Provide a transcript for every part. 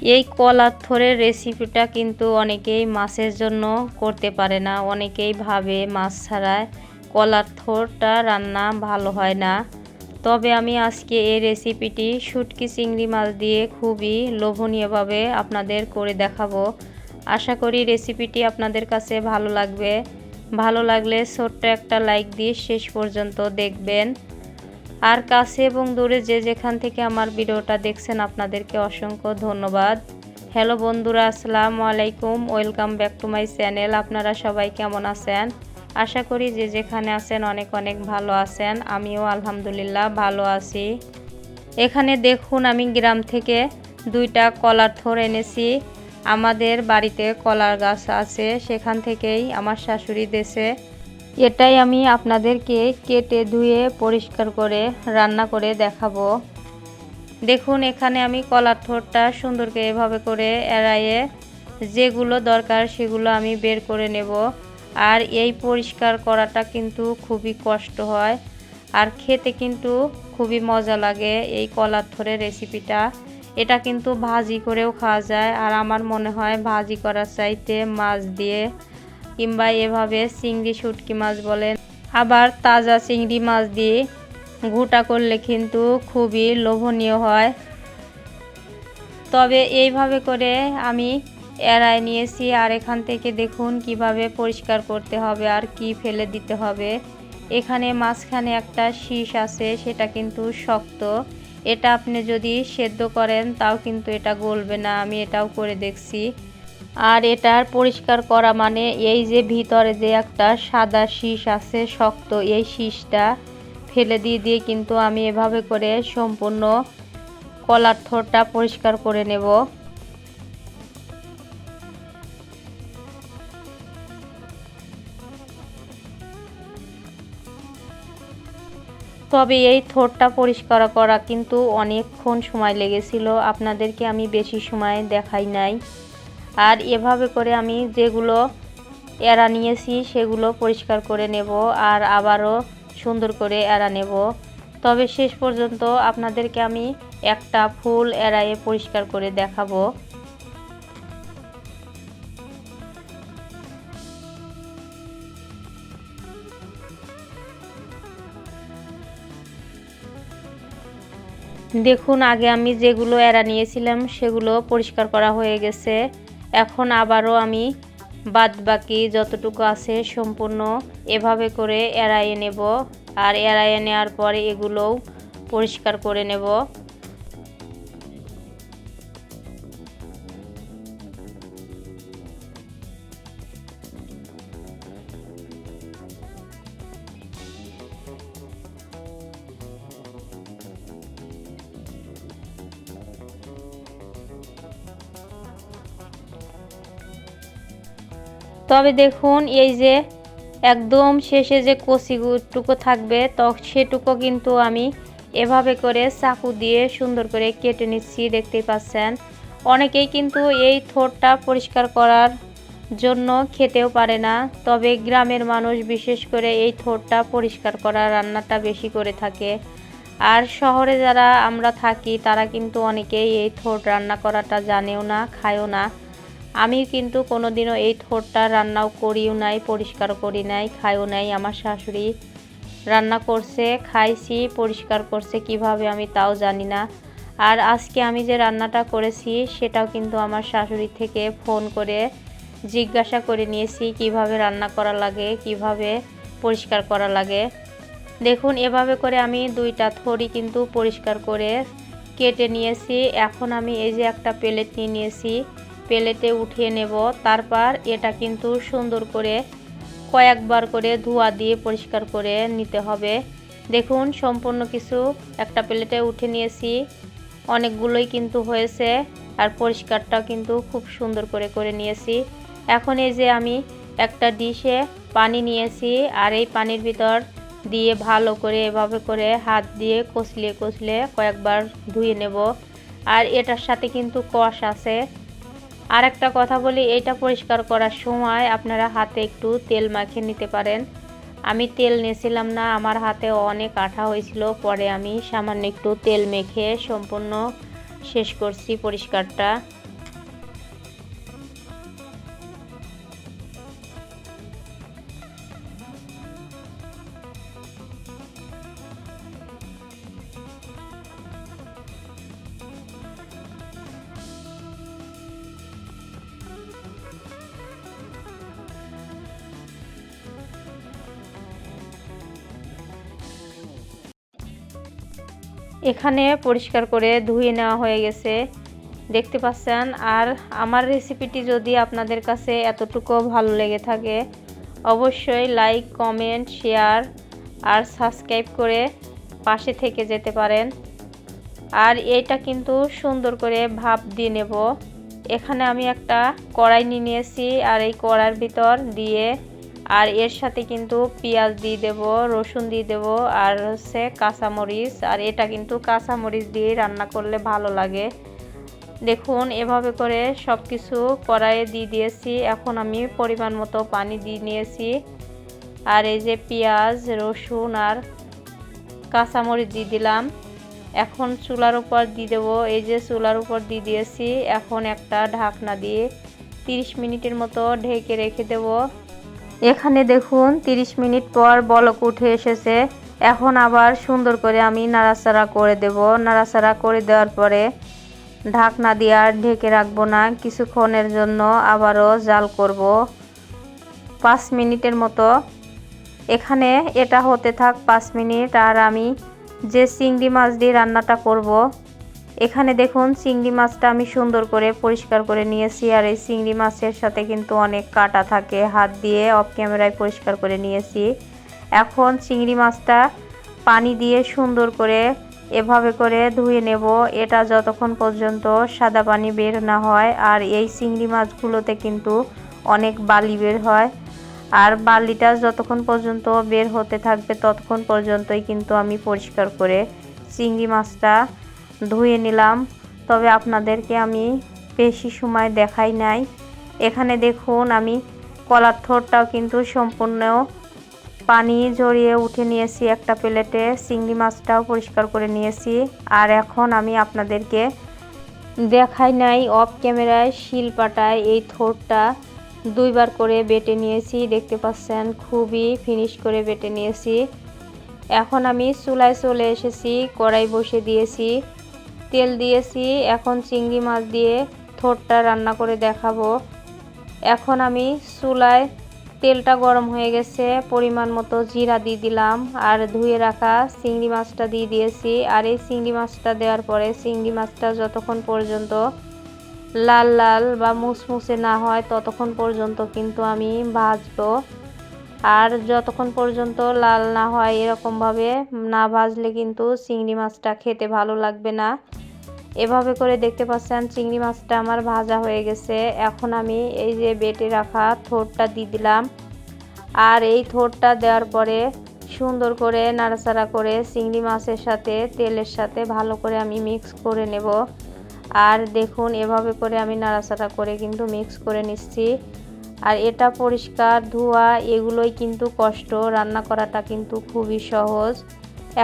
এই কলার থোড়ের রেসিপিটা কিন্তু অনেকেই মাছের জন্য করতে পারে না, অনেকেই ভাবে মাছ ছাড়া কলার থোড়টা রান্না ভালো হয় না। তবে আমি আজকে এই রেসিপিটি শুটকি চিংড়ি মাছ দিয়ে খুবই লোভনীয়ভাবে আপনাদের করে দেখাবো। আশা করি রেসিপিটি আপনাদের কাছে ভালো লাগবে। ভালো লাগলে ছোট্ট একটা লাইক দিয়ে শেষ পর্যন্ত দেখবেন। আর কাছে এবং দূরে যে যেখান থেকে আমার ভিডিওটা দেখছেন আপনাদেরকে অসংখ্য ধন্যবাদ। হ্যালো বন্ধুরা, আসসালামু আলাইকুম, welcome back to my channel. আপনারা সবাই কেমন আছেন? আশা করি যে যেখানে আছেন অনেক অনেক ভালো আছেন। আমিও আলহামদুলিল্লাহ ভালো আছি। এখানে দেখুন আমি গ্রাম থেকে 2টা কলার থোড় এনেছি। আমাদের বাড়িতে কলার গাছ আছে, সেখান থেকেই আমার শাশুড়ি দেশে। এটাই আমি আপনাদেরকে কেটে ধুয়ে পরিষ্কার করে রান্না করে দেখাবো। দেখুন এখানে আমি কলার থোড়টা সুন্দর করে এভাবে করে এড়াইয়ে যেগুলো দরকার সেগুলো আমি বের করে নেব। আর এই পরিষ্কার করাটা কিন্তু খুবই কষ্ট হয়, আর খেতে কিন্তু খুবই মজা লাগে এই কলার থোড়ের রেসিপিটা। এটা কিন্তু ভাজি করেও খাওয়া যায়, আর আমার মনে হয় ভাজি করার চাইতে মাছ দিয়ে কিংবা এভাবে চিংড়ি শুটকি মাছ বলেন, আবার তাজা চিংড়ি মাছ দিয়ে ঘুটা করলে কিন্তু খুবই লোভনীয় হয়। তবে এইভাবে করে আমি এড়ায় নিয়েছি। আর এখান থেকে দেখুন কিভাবে পরিষ্কার করতে হবে আর কি ফেলে দিতে হবে। এখানে মাঝখানে একটা শীষ আছে, সেটা কিন্তু শক্ত। এটা আপনি যদি সেদ্ধ করেন তাও কিন্তু এটা গলবে না, আমি এটাও করে দেখছি। আর এটার পরিষ্কার করা মানে এই যে ভিতরে যে একটা সাদা শীষ আছে শক্ত, এই শীষটা ফেলে দিয়ে কিন্তু আমি এভাবে করে সম্পূর্ণ কলার থোড়টা পরিষ্কার করে নেব। তবে এই থোড়টা পরিষ্কার করা কিন্তু অনেকক্ষণ সময় লেগেছিল, আপনাদেরকে আমি বেশি সময় দেখাই নাই। আর এভাবে করে আমি যেগুলো এড়া নিয়েছি সেগুলো পরিষ্কার করে নেব, আর আবারও সুন্দর করে এড়া নেব। তবে শেষ পর্যন্ত আপনাদেরকে আমি একটা ফুল এড়ায়ে পরিষ্কার করে দেখাবো। দেখুন আগে আমি যেগুলো এড়া নিয়েছিলাম সেগুলো পরিষ্কার করা হয়ে গেছে। এখন আবারও আমি বাদ বাকি যতটুকু আছে সম্পূর্ণ এভাবে করে এড়াইয়ে নেব। আর এড়াইয়ে নেওয়ার পরে এগুলোও পরিষ্কার করে নেব। তবে দেখুন এই যে একদম শেষে যে কচিটুকু থাকবে তো সেটুকু কিন্তু আমি এভাবে করে চাকু দিয়ে সুন্দর করে কেটে নিচ্ছি, দেখতেই পাচ্ছেন। অনেকেই কিন্তু এই থোড়টা পরিষ্কার করার জন্য খেতেও পারে না, তবে গ্রামের মানুষ বিশেষ করে এই থোড়টা পরিষ্কার করা রান্নাটা বেশি করে থাকে। আর শহরে যারা আমরা থাকি তারা কিন্তু অনেকেই এই থোড় রান্না করাটা জানেও না, খায়ও না। আমি কিন্তু কোনোদিনও এই থোড়টা রান্নাও করিও নাই, পরিষ্কার করি নাই, খাইও নাই। আমার শাশুড়ি রান্না করছে, খাইছি, পরিষ্কার করছে কিভাবে আমি তাও জানি না। আর আজকে আমি যে রান্নাটা করেছি সেটাও কিন্তু আমার শাশুড়ি থেকে ফোন করে জিজ্ঞাসা করে নিয়েছি কিভাবে রান্না করা লাগে, কিভাবে পরিষ্কার করা লাগে। দেখুন এভাবে করে আমি 2টা থোড়ই কিন্তু পরিষ্কার করে কেটে নিয়েছি। এখন আমি এই যে একটা প্লেট নিয়ে নিয়েছি, প্লেটে উঠিয়ে নেব। তারপর এটা কিন্তু সুন্দর করে কয়েকবার করে ধোয়া দিয়ে পরিষ্কার করে নিতে হবে। দেখুন সম্পূর্ণ কিছু একটা প্লেটে উঠে নিয়েছি, অনেকগুলোই কিন্তু হয়েছে। আর পরিষ্কারটাও কিন্তু খুব সুন্দর করে করে নিয়েছি। এখন এই যে আমি একটা ডিশে পানি নিয়েছি, আর এই পানির ভিতর দিয়ে ভালো করে এভাবে করে হাত দিয়ে কচলে কচলে কয়েকবার ধুয়ে নেব। আর এটার সাথে কিন্তু কষ আছে। আর একটা কথা বলি, এটা পরিষ্কার করার সময় আপনারা হাতে একটু তেল মাখিয়ে নিতে পারেন। আমি তেল নিয়েছিলাম না, আমার হাতে অনেক আঠা হয়েছিল, পরে আমি সামান্য একটু তেল মেখে সম্পূর্ণ শেষ করছি পরিষ্কারটা। এখানে পরিষ্কার করে ধুয়ে নেওয়া হয়ে গেছে, দেখতে পাচ্ছেন। আর আমার রেসিপিটি যদি আপনাদের কাছে এতটুকু ভালো লেগে থাকে অবশ্যই লাইক, কমেন্ট, শেয়ার আর সাবস্ক্রাইব করে পাশে থেকে যেতে পারেন। আর এটা কিন্তু সুন্দর করে ভাপ দিয়ে নেব। এখানে আমি একটা কড়াই নিয়ে নিয়েছি, আর এই কড়াইয়ের ভিতর দিয়ে আর এর সাথে কিন্তু পেঁয়াজ দিয়ে দেব, রসুন দিয়ে দেব, আর হচ্ছে কাঁচামরিচ। আর এটা কিন্তু কাঁচামরিচ দিয়ে রান্না করলে ভালো লাগে। দেখুন এভাবে করে সব কিছু কড়াইয়ে দিয়ে দিয়েছি। এখন আমি পরিমাণ মতো পানি দিয়ে নিয়েছি। আর এই যে পেঁয়াজ, রসুন আর কাঁচামরিচ দিয়ে দিলাম। এখন চুলার উপর দিয়ে দেবো। এই যে চুলার উপর দিয়ে দিয়েছি। এখন একটা ঢাকনা দিয়ে 30 মিনিটের মতো ঢেকে রেখে দেব। এখানে দেখুন 30 মিনিট পর বলক উঠে এসেছে। এখন আবার সুন্দর করে আমি নাড়াচাড়া করে দেব। নাড়াচাড়া করে দেওয়ার পরে ঢাকনা দিয়ে আর ঢেকে রাখবো না, কিছুক্ষণের জন্য আবারও জাল করব 5 মিনিটের মতো। এখানে এটা হতে থাক 5 মিনিট। আর আমি যে চিংড়ি মাছ দিয়ে রান্নাটা করব, এখানে দেখুন চিংড়ি মাছটা আমি সুন্দর করে পরিষ্কার করে নিয়েছি। আর এই চিংড়ি মাছের সাথে কিন্তু অনেক কাঁটা থাকে, হাত দিয়ে অফ ক্যামেরায় পরিষ্কার করে নিয়েছি। এখন চিংড়ি মাছটা পানি দিয়ে সুন্দর করে এভাবে করে ধুয়ে নেব। এটা যতক্ষণ পর্যন্ত সাদা পানি বের না হয়। আর এই চিংড়ি মাছগুলোতে কিন্তু অনেক বালি বের হয়, আর বালিটা যতক্ষণ পর্যন্ত বের হতে থাকবে ততক্ষণ পর্যন্তই কিন্তু আমি পরিষ্কার করে চিংড়ি মাছটা ধুয়ে নিলাম। তবে আপনাদেরকে আমি বেশি সময় দেখাই নাই। এখানে দেখুন আমি কলার থোড়টাও কিন্তু সম্পূর্ণ পানি ঝরিয়ে উঠে নিয়েছি একটা প্লেটে। চিংড়ি মাছটাও পরিষ্কার করে নিয়েছি। আর এখন আমি আপনাদেরকে দেখাই নাই অফ ক্যামেরায় শিলপাটায় এই থোড়টা 2 বার করে বেটে নিয়েছি, দেখতে পাচ্ছেন খুবই ফিনিশ করে বেটে নিয়েছি। এখন আমি চুলায় চলে এসেছি, কড়াই বসে দিয়েছি, তেল দিয়েছি। এখন চিংড়ি মাছ দিয়ে থোড়টা রান্না করে দেখাবো। এখন আমি চুলায় তেলটা গরম হয়ে গেছে, পরিমাণ মতো জিরা দিয়ে দিলাম, আর ধুয়ে রাখা চিংড়ি মাছটা দিয়ে দিয়েছি। আর এই চিংড়ি মাছটা দেওয়ার পরে চিংড়ি মাছটা যতক্ষণ পর্যন্ত লাল লাল বা মুসমুসে না হয় ততক্ষণ পর্যন্ত কিন্তু আমি ভাজবো। আর যতক্ষণ পর্যন্ত লাল না হয় এরকমভাবে না ভাজলে কিন্তু চিংড়ি মাছটা খেতে ভালো লাগবে না। এভাবে করে দেখতে পাচ্ছেন চিংড়ি মাছটা আমার ভাজা হয়ে গেছে। এখন আমি এই যে বেটে রাখা থোড়টা দিয়ে দিলাম। আর এই থোড়টা দেওয়ার পরে সুন্দর করে নাড়াচাড়া করে চিংড়ি মাছের সাথে তেলের সাথে ভালো করে আমি মিক্স করে নেব। আর দেখুন এভাবে করে আমি নাড়াচাড়া করে কিন্তু মিক্স করে নিচ্ছি। আর এটা পরিষ্কার ধোয়া এগুলোই কিন্তু কষ্ট, রান্না করাটা কিন্তু খুবই সহজ।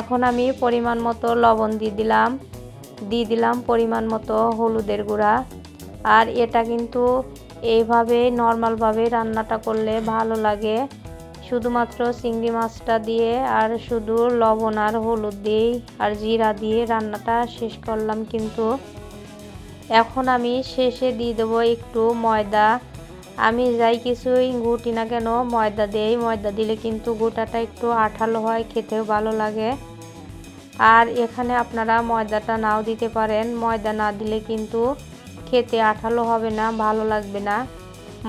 এখন আমি পরিমাণ মতো লবণ দিয়ে দিলাম পরিমাণ মতো হলুদের গুঁড়া। আর এটা কিন্তু এইভাবে নর্মালভাবে রান্নাটা করলে ভালো লাগে, শুধুমাত্র চিংড়ি মাছটা দিয়ে আর শুধু লবণ আর হলুদ দিয়ে আর জিরা দিয়ে রান্নাটা শেষ করলাম। কিন্তু এখন আমি শেষে দিয়ে দেবো একটু ময়দা। আমি যাই কিছুই গুটি না কেন ময়দা দেই, ময়দা দিলে কিন্তু গোটাটা একটু আঠালো হয়, খেতেও ভালো লাগে। আর এখানে আপনারা ময়দাটা নাও দিতে পারেন, ময়দা না দিলে কিন্তু খেতে আঠালো হবে না, ভালো লাগবে না।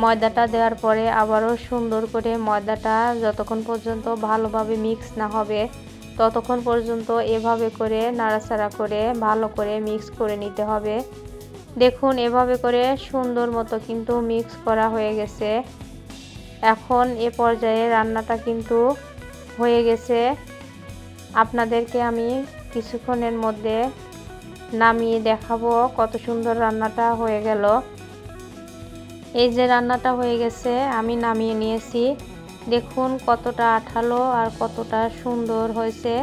ময়দাটা দেওয়ার পরে আবারও সুন্দর করে ময়দাটা যতক্ষণ পর্যন্ত ভালোভাবে মিক্স না হবে ততক্ষণ পর্যন্ত এভাবে করে নাড়াচাড়া করে ভালো করে মিক্স করে নিতে হবে। দেখুন এভাবে করে সুন্দর মতো কিন্তু মিক্স করা হয়ে গেছে। এখন এ পর্যায়ে রান্নাটা কিন্তু হয়ে গেছে। আপনাদেরকে আমি কিছুক্ষণের মধ্যে নামিয়ে দেখাবো কত সুন্দর রান্নাটা হয়ে গেল। এই যে রান্নাটা হয়ে গেছে আমি নামিয়ে নিয়েছি। দেখুন কতটা আঠালো আর কতটা সুন্দর হয়েছে।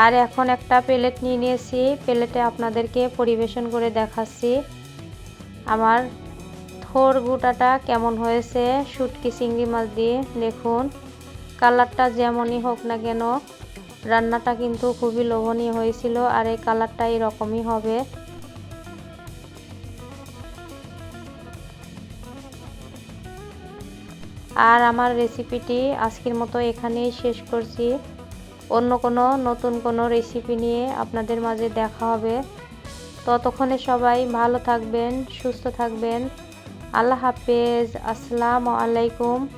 আর এখন একটা প্লেট নিয়ে নিয়েছি, প্লেটে আপনাদেরকে পরিবেশন করে দেখাচ্ছি আমার থোড় গোটাটা কেমন হয়েছে শুটকি চিংড়ি মাছ দিয়ে। দেখুন কালারটা যেমনই হোক না কেন রান্নাটা কিন্তু খুবই লোভনীয় হয়েছিল। আর এই কালারটা এরকমই হবে। আর আমার রেসিপিটি আজকের মতো এখানেই শেষ করছি। অন্য কোনো নতুন কোনো রেসিপি নিয়ে আপনাদের মাঝে দেখা হবে। ততক্ষণে সবাই ভালো থাকবেন, সুস্থ থাকবেন। আল্লাহ হাফেজ। আসসালামু আলাইকুম।